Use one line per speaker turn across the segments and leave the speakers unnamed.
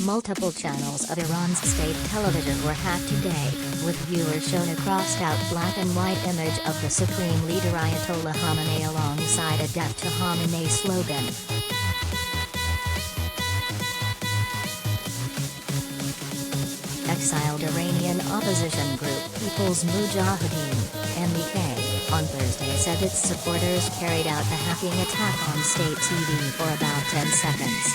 Multiple channels of Iran's state television were hacked today, with viewers shown a crossed-out black and white image of the Supreme Leader Ayatollah Khamenei alongside a Death to Khamenei slogan. Exiled Iranian opposition group People's Mujahedin, MEK, on Thursday said its supporters carried out the hacking attack on state TV for about 10 seconds.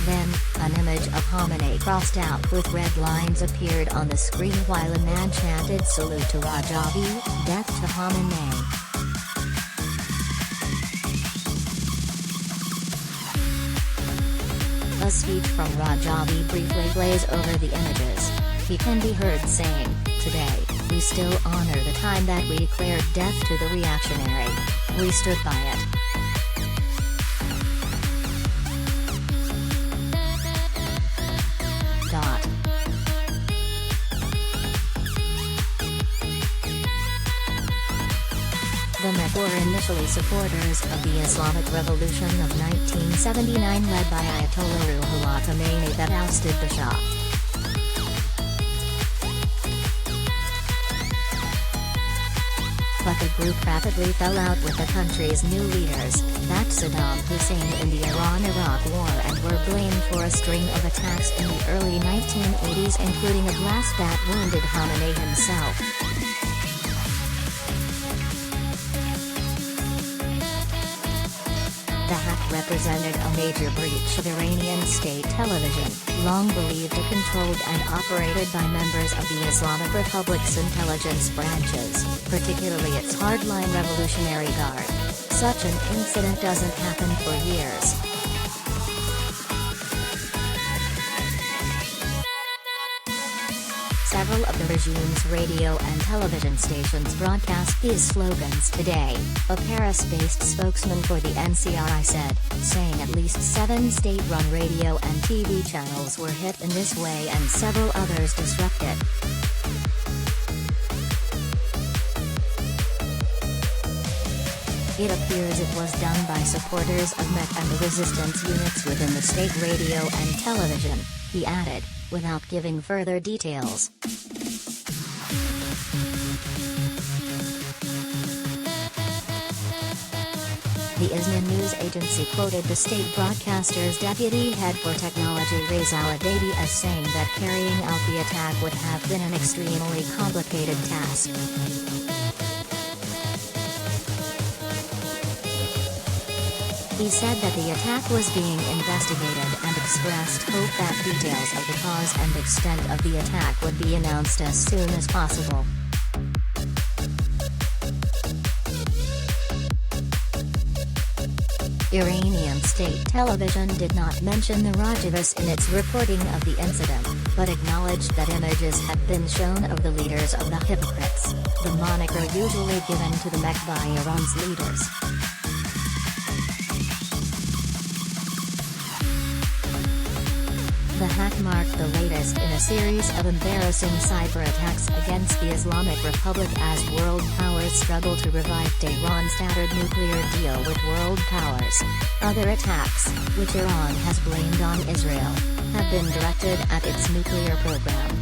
Then, an image of Khamenei crossed out with red lines appeared on the screen while a man chanted "Salute to Rajavi, Death to Khamenei." A speech from Rajavi briefly plays over the images. He can be heard saying, "Today, we still honor the time that we declared death to the reactionary. We stood by it." The MEK were initially supporters of the Islamic Revolution of 1979 led by Ayatollah Khamenei that ousted the Shah. But the group rapidly fell out with the country's new leaders, backed Saddam Hussein in the Iran-Iraq War and were blamed for a string of attacks in the early 1980s, including a blast that wounded Khamenei himself. The hack represented a major breach of Iranian state television, long believed controlled and operated by members of the Islamic Republic's intelligence branches, particularly its hardline Revolutionary Guard. Such an incident doesn't happen for years. Several of the regime's radio and television stations broadcast these slogans today, a Paris-based spokesman for the NCRI said, saying at least 7 state-run radio and TV channels were hit in this way and several others disrupted. It appears it was done by supporters of MEK and the resistance units within the state radio and television, he added, without giving further details. The ISNA news agency quoted the state broadcaster's deputy head for technology Rajavi as saying that carrying out the attack would have been an extremely complicated task. He said that the attack was being investigated and expressed hope that details of the cause and extent of the attack would be announced as soon as possible. Iranian state television did not mention the Rajavis in its reporting of the incident, but acknowledged that images had been shown of the leaders of the hypocrites, the moniker usually given to the MEK by Iran's leaders. The hack marked the latest in a series of embarrassing cyber attacks against the Islamic Republic as world powers struggle to revive Tehran's tattered nuclear deal with world powers. Other attacks, which Iran has blamed on Israel, have been directed at its nuclear program.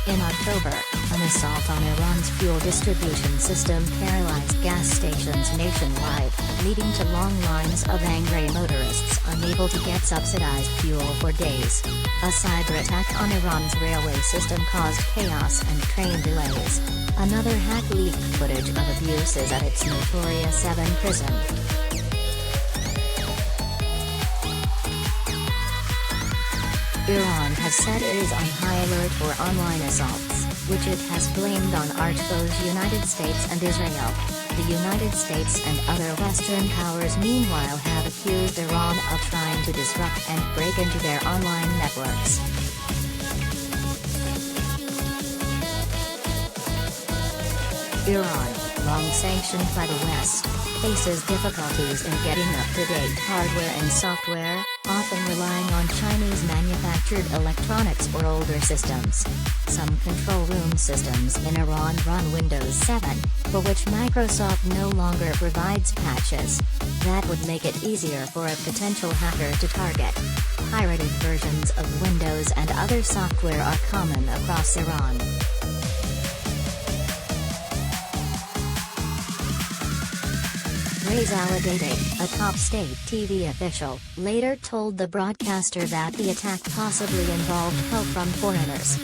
In October, an assault on Iran's fuel distribution system paralyzed gas stations nationwide, leading to long lines of angry motorists unable to get subsidized fuel for days. A cyber attack on Iran's railway system caused chaos and train delays. Another hack leaked footage of abuses at its notorious 7 prison. Iran has said it is on high alert for online assaults, which it has blamed on arch foes United States and Israel. The United States and other Western powers meanwhile have accused Iran of trying to disrupt and break into their online networks. Iran, long sanctioned by the West, faces difficulties in getting up-to-date hardware and software, often relying on Chinese-manufactured electronics or older systems. Some control room systems in Iran run Windows 7, for which Microsoft no longer provides patches. That would make it easier for a potential hacker to target. Pirated versions of Windows and other software are common across Iran. Rajavi, a top state TV official, later told the broadcaster that the attack possibly involved help from foreigners.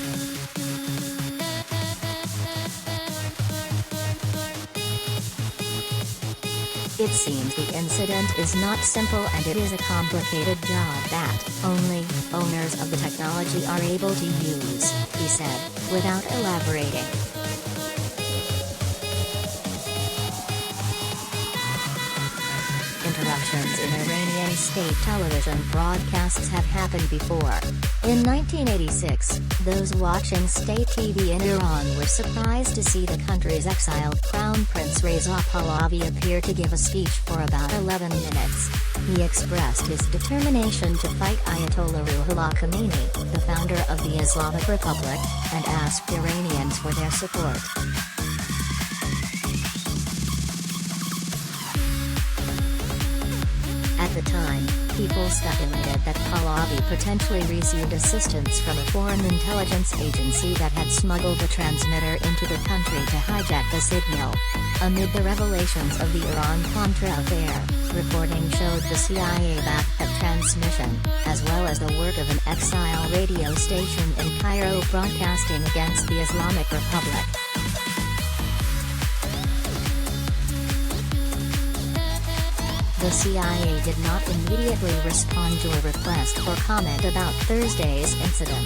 It seems the incident is not simple and it is a complicated job that only owners of the technology are able to use, he said, without elaborating. Interruptions in Iranian state television broadcasts have happened before. In 1986, those watching state TV in Iran were surprised to see the country's exiled Crown Prince Reza Pahlavi appear to give a speech for about 11 minutes. He expressed his determination to fight Ayatollah Khamenei, the founder of the Islamic Republic, and asked Iranians for their support. At the time, people speculated that Pahlavi potentially received assistance from a foreign intelligence agency that had smuggled the transmitter into the country to hijack the signal. Amid the revelations of the Iran-Contra affair, reporting showed the CIA backed that transmission, as well as the work of an exile radio station in Cairo broadcasting against the Islamic Republic. The CIA did not immediately respond to a request for comment about Thursday's incident.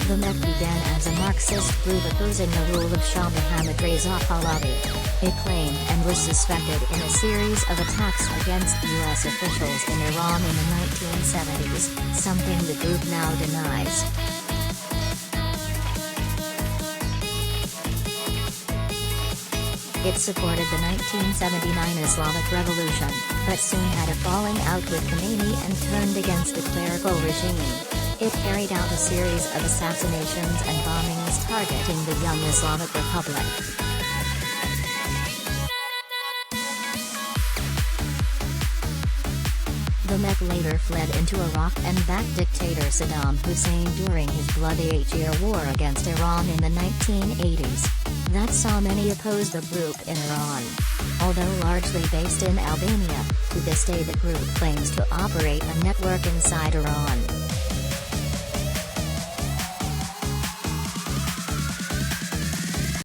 The MEC began as a Marxist group opposing the rule of Shah Mohammad Reza Pahlavi. It claimed and was suspected in a series of attacks against U.S. officials in Iran in the 1970s, something the group now denies. It supported the 1979 Islamic Revolution, but soon had a falling out with Khamenei and turned against the clerical regime. It carried out a series of assassinations and bombings targeting the young Islamic Republic. The MEC later fled into Iraq and backed dictator Saddam Hussein during his bloody 8-year war against Iran in the 1980s. That saw many oppose the group in Iran. Although largely based in Albania, to this day the group claims to operate a network inside Iran.